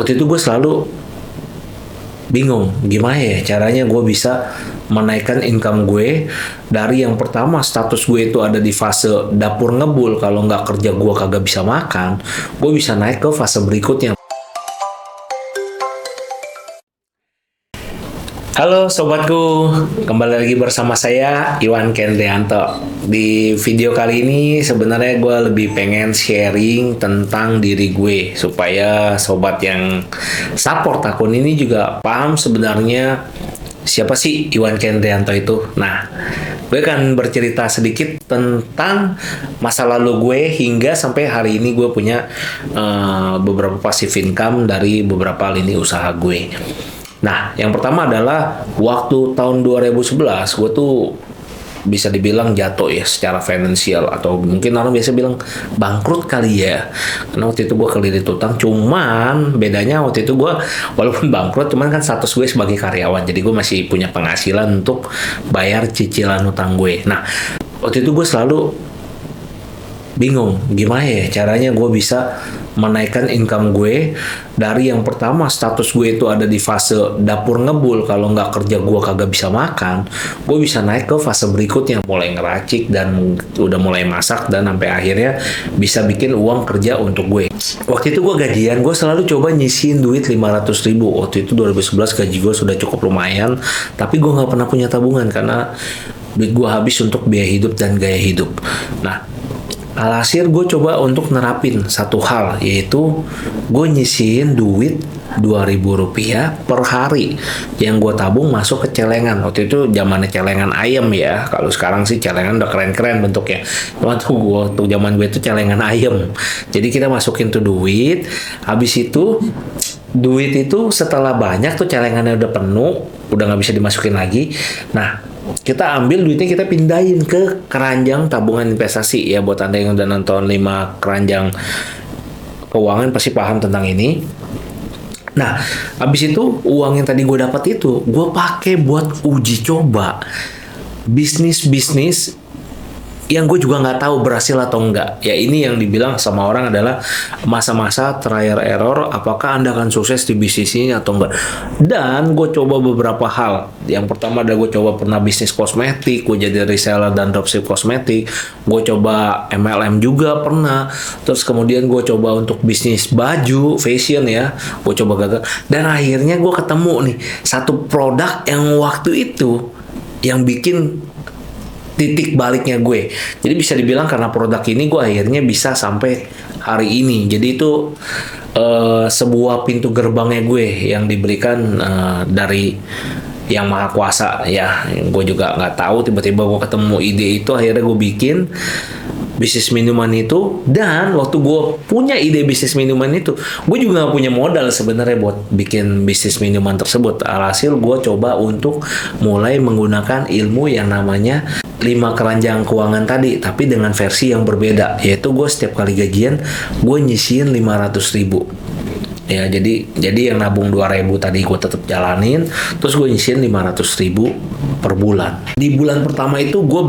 waktu itu gue selalu bingung gimana ya caranya gue bisa menaikkan income gue dari yang pertama status gue itu ada di fase dapur ngebul, kalau nggak kerja gue kagak bisa makan, gue bisa naik ke fase berikutnya. Halo sobatku, kembali lagi bersama saya Iwan Kendrianto. Di video kali ini sebenarnya gue lebih pengen sharing tentang diri gue supaya sobat yang support akun ini juga paham sebenarnya siapa sih Iwan Kendrianto itu. Nah, gue akan bercerita sedikit tentang masa lalu gue hingga sampai hari ini gue punya beberapa passive income dari beberapa lini usaha gue. Nah, yang pertama adalah waktu tahun 2011 gue tuh bisa dibilang jatuh ya secara finansial, atau mungkin orang biasa bilang bangkrut kali ya. Karena waktu itu gue kelilit utang, cuman bedanya waktu itu gue walaupun bangkrut cuman kan status gue sebagai karyawan, jadi gue masih punya penghasilan untuk bayar cicilan utang gue. Nah, waktu itu gue selalu bingung gimana ya caranya gue bisa menaikkan income gue dari yang pertama status gue itu ada di fase dapur ngebul, kalau nggak kerja gue kagak bisa makan, gue bisa naik ke fase berikutnya, mulai ngeracik dan udah mulai masak dan sampai akhirnya bisa bikin uang kerja untuk gue. Waktu itu gue gajian, gue selalu coba nyisihin duit 500.000. Waktu itu 2011 gaji gue sudah cukup lumayan, tapi gue nggak pernah punya tabungan karena duit gue habis untuk biaya hidup dan gaya hidup. Nah, alhasil gue coba untuk nerapin satu hal, yaitu gue nyisihin duit Rp2.000 per hari yang gue tabung masuk ke celengan. Waktu itu zamannya celengan ayam ya, kalau sekarang sih celengan udah keren-keren bentuknya. Cuma tuh waktu zaman gue itu celengan ayam. Jadi kita masukin tuh duit, habis itu duit itu setelah banyak tuh celengannya udah penuh, udah nggak bisa dimasukin lagi. Nah, kita ambil duitnya, kita pindahin ke keranjang tabungan investasi ya. Buat Anda yang udah nonton 5 keranjang keuangan pasti paham tentang ini. Nah, habis itu uang yang tadi gue dapat itu gue pakai buat uji coba bisnis yang gue juga nggak tahu berhasil atau enggak. Ya, ini yang dibilang sama orang adalah masa-masa trial error, apakah Anda akan sukses di bisnis ini atau enggak. Dan gue coba beberapa hal. Yang pertama adalah gue coba pernah bisnis kosmetik, gue jadi reseller dan dropship kosmetik. Gue coba MLM juga pernah. Terus kemudian gue coba untuk bisnis baju, fashion ya. Gue coba gagal. Dan akhirnya gue ketemu nih satu produk yang waktu itu yang bikin titik baliknya gue. Jadi bisa dibilang karena produk ini gue akhirnya bisa sampai hari ini. Jadi itu sebuah pintu gerbangnya gue yang diberikan dari yang maha kuasa ya. Gue juga nggak tahu, tiba-tiba gue ketemu ide itu, akhirnya gue bikin bisnis minuman itu. Dan waktu gue punya ide bisnis minuman itu, gue juga gak punya modal sebenarnya buat bikin bisnis minuman tersebut. Alhasil gue coba untuk mulai menggunakan ilmu yang namanya 5 keranjang keuangan tadi, tapi dengan versi yang berbeda, yaitu gue setiap kali gajian gue nyisihin 500.000 ya. Jadi yang nabung 2.000 tadi gue tetap jalanin, terus gue nyisihin 500.000 per bulan. Di bulan pertama itu gue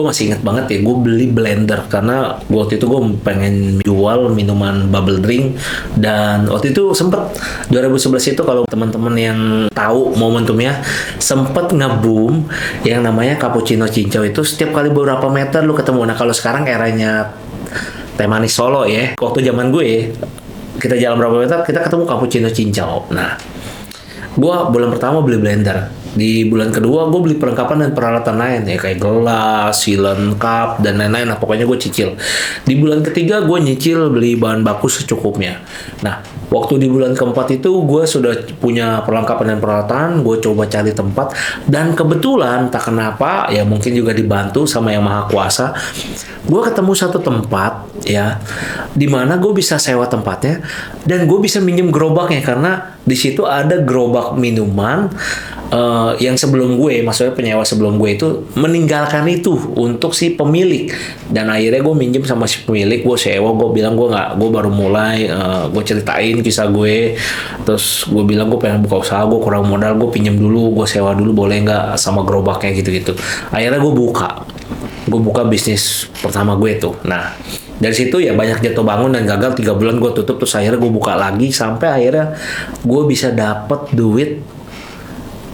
masih ingat banget ya, gue beli blender karena waktu itu gue pengen jual minuman bubble drink. Dan waktu itu sempet 2011 itu, kalau teman-teman yang tahu momentumnya, sempet nge-boom yang namanya cappuccino cincau. Itu setiap kali beberapa meter lu ketemu. Nah, kalau sekarang eranya teh manis Solo ya, waktu zaman gue kita jalan berapa meter kita ketemu cappuccino cincau. Nah, gua bulan pertama beli blender, di bulan kedua gue beli perlengkapan dan peralatan lain ya, kayak gelas, silen cup dan lain-lain. Nah, pokoknya gue cicil. Di bulan ketiga gue nyicil beli bahan baku secukupnya. Nah, waktu di bulan keempat itu gue sudah punya perlengkapan dan peralatan, gue coba cari tempat, dan kebetulan tak kenapa ya, mungkin juga dibantu sama yang maha kuasa, gue ketemu satu tempat ya, dimana gue bisa sewa tempatnya dan gue bisa minjem gerobaknya, karena di situ ada gerobak minuman yang sebelum gue, maksudnya penyewa sebelum gue itu meninggalkan itu untuk si pemilik. Dan akhirnya gue minjem sama si pemilik, gue sewa. Gue bilang gue baru mulai, gue ceritain kisah gue, terus gue bilang gue pengen buka usaha, gue kurang modal, gue pinjem dulu, gue sewa dulu boleh nggak sama gerobaknya gitu-gitu. Akhirnya gue buka bisnis pertama gue tuh. Nah, Dari situ ya banyak jatuh bangun dan gagal. 3 bulan gue tutup, terus akhirnya gue buka lagi sampai akhirnya gue bisa dapet duit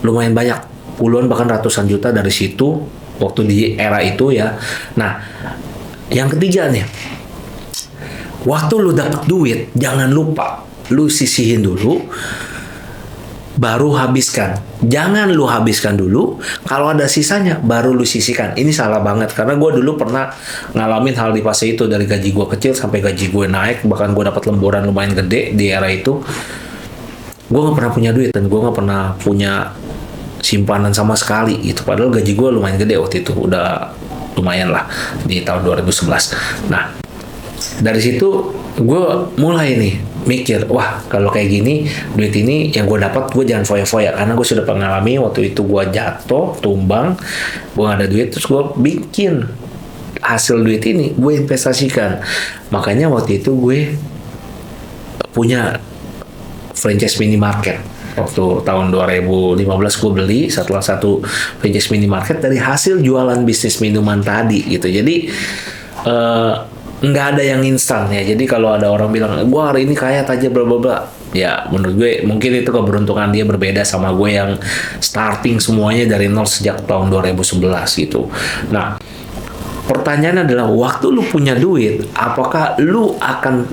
lumayan banyak, puluhan bahkan ratusan juta dari situ waktu di era itu ya. Nah, yang ketiga nih, waktu lu dapet duit jangan lupa lu sisihin dulu baru habiskan. Jangan lu habiskan dulu, kalau ada sisanya baru lu sisihkan. Ini salah banget, karena gue dulu pernah ngalamin hal di fase itu. Dari gaji gue kecil sampai gaji gue naik, bahkan gue dapat lemburan lumayan gede di era itu, gue gak pernah punya duit dan gue gak pernah punya simpanan sama sekali gitu. Padahal gaji gue lumayan gede waktu itu, udah lumayan lah di tahun 2011. Nah, dari situ gue mulai nih mikir, wah kalau kayak gini duit ini yang gue dapat, gue jangan foya-foya, karena gue sudah mengalami waktu itu gue jatuh, tumbang, gue gak ada duit, terus gue bikin hasil duit ini gue investasikan. Makanya waktu itu gue punya franchise minimarket. Waktu tahun 2015 gue beli setelah satu franchise minimarket dari hasil jualan bisnis minuman tadi gitu. Jadi nggak ada yang instan ya. Jadi kalau ada orang bilang gue hari ini kaya aja bla bla bla, ya menurut gue mungkin itu keberuntungan dia berbeda sama gue yang starting semuanya dari nol sejak tahun 2011 gitu. Nah, pertanyaan adalah waktu lu punya duit, apakah lu akan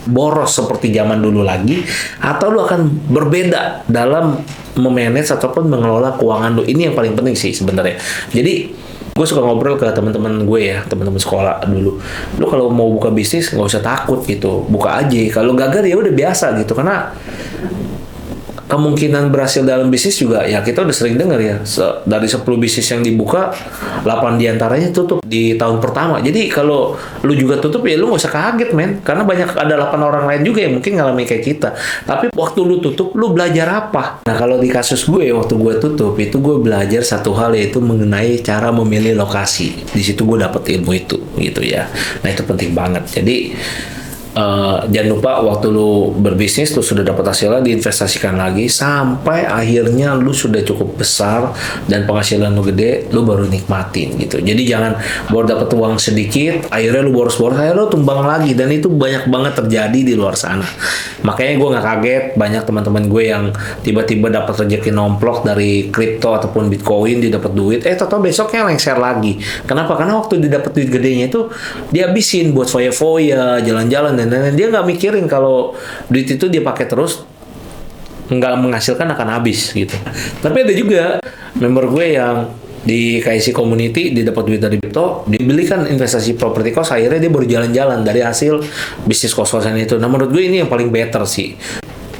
boros seperti zaman dulu lagi, atau lu akan berbeda dalam memanage ataupun mengelola keuangan lu? Ini yang paling penting sih sebenarnya. Jadi gue suka ngobrol ke teman-teman gue ya, teman-teman sekolah dulu. Lu kalau mau buka bisnis nggak usah takut gitu, buka aja. Kalau gagal ya udah biasa gitu, karena kemungkinan berhasil dalam bisnis juga ya kita udah sering dengar ya. Dari 10 bisnis yang dibuka, 8 diantaranya tutup di tahun pertama. Jadi kalau lu juga tutup ya lu nggak usah kaget men, karena banyak ada 8 orang lain juga yang mungkin ngalamin kayak kita. Tapi waktu lu tutup, lu belajar apa? Nah, kalau di kasus gue waktu gue tutup itu gue belajar satu hal, yaitu mengenai cara memilih lokasi. Di situ gue dapet ilmu itu gitu ya. Nah, itu penting banget. Jadi jangan lupa waktu lu berbisnis lu sudah dapat hasilnya, diinvestasikan lagi sampai akhirnya lu sudah cukup besar dan penghasilan lu gede, lu baru nikmatin gitu. Jadi jangan baru dapat uang sedikit akhirnya lu boros-boros, akhirnya lu tumbang lagi, dan itu banyak banget terjadi di luar sana. Makanya gue nggak kaget banyak teman-teman gue yang tiba-tiba dapat rezeki nomplok dari kripto ataupun bitcoin, dia dapat duit, tahu besoknya lengser lagi. Kenapa? Karena waktu dia dapat duit gedenya itu dia habisin buat foya-foya, jalan-jalan dan lain-lain. Dia nggak mikirin kalau duit itu dia pakai terus nggak menghasilkan akan habis gitu. Tapi ada juga member gue yang di KIC Community, dia dapat duit dari kripto, dibelikan investasi properti cost, akhirnya dia baru jalan-jalan dari hasil bisnis kos-kosan itu. Nah, menurut gue ini yang paling better sih.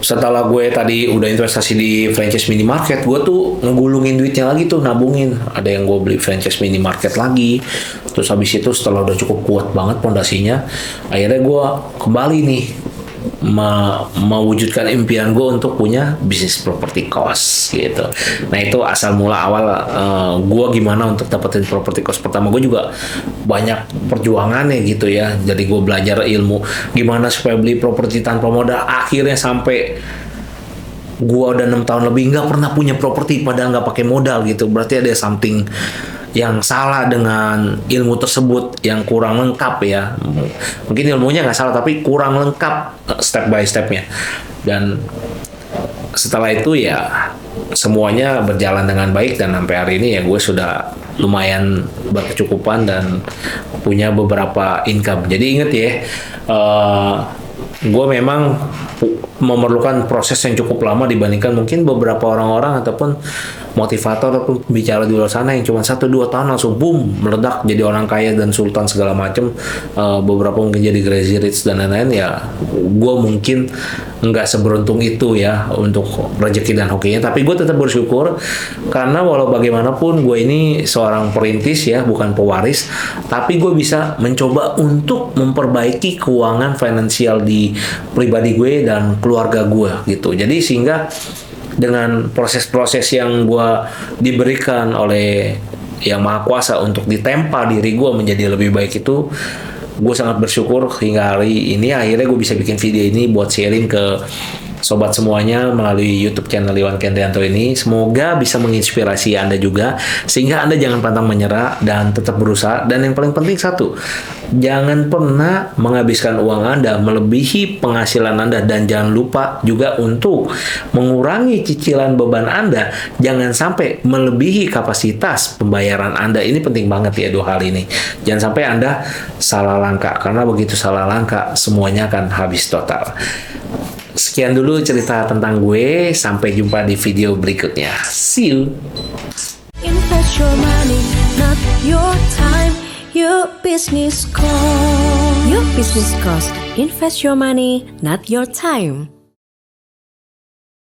Setelah gue tadi udah investasi di franchise minimarket, gue tuh ngegulungin duitnya lagi tuh, nabungin. Ada yang gue beli franchise minimarket lagi. Terus habis itu setelah udah cukup kuat banget pondasinya, akhirnya gue kembali nih mewujudkan impian gue untuk punya bisnis properti cost gitu. Nah, itu asal mula awal gue gimana untuk dapetin properti cost. Pertama gue juga banyak perjuangannya gitu ya. Jadi gue belajar ilmu gimana supaya beli properti tanpa modal. Akhirnya sampai gue udah 6 tahun lebih nggak pernah punya properti padahal nggak pakai modal gitu. Berarti ada something yang salah dengan ilmu tersebut, yang kurang lengkap ya. Mungkin ilmunya nggak salah tapi kurang lengkap step by stepnya. Dan setelah itu ya semuanya berjalan dengan baik, dan sampai hari ini ya gue sudah lumayan berkecukupan dan punya beberapa income. Jadi inget ya, gue memang memerlukan proses yang cukup lama dibandingkan mungkin beberapa orang-orang ataupun motivator ataupun bicara di luar sana yang cuma 1-2 tahun langsung boom meledak jadi orang kaya dan sultan segala macam. Beberapa mungkin jadi crazy rich dan lain-lain. Ya gue mungkin nggak seberuntung itu ya untuk rezeki dan hokinya, tapi gue tetap bersyukur karena walau bagaimanapun gue ini seorang perintis ya, bukan pewaris, tapi gue bisa mencoba untuk memperbaiki keuangan finansial di pribadi gue dan keluarga gue gitu. Jadi sehingga dengan proses-proses yang gue diberikan oleh Yang Maha Kuasa untuk ditempa diri gue menjadi lebih baik itu, gue sangat bersyukur hingga hari ini akhirnya gue bisa bikin video ini buat sharing ke sobat semuanya melalui YouTube channel Iwan Kendrianto ini. Semoga bisa menginspirasi Anda juga, sehingga Anda jangan pantang menyerah dan tetap berusaha. Dan yang paling penting satu, jangan pernah menghabiskan uang Anda melebihi penghasilan Anda, dan jangan lupa juga untuk mengurangi cicilan beban Anda. Jangan sampai melebihi kapasitas pembayaran Anda. Ini penting banget ya, dua hal ini. Jangan sampai Anda salah langkah, karena begitu salah langkah semuanya akan habis total. Sekian dulu cerita tentang gue. Sampai jumpa di video berikutnya. See you. Invest your money, not your time. Your business cost. Invest your money, not your time.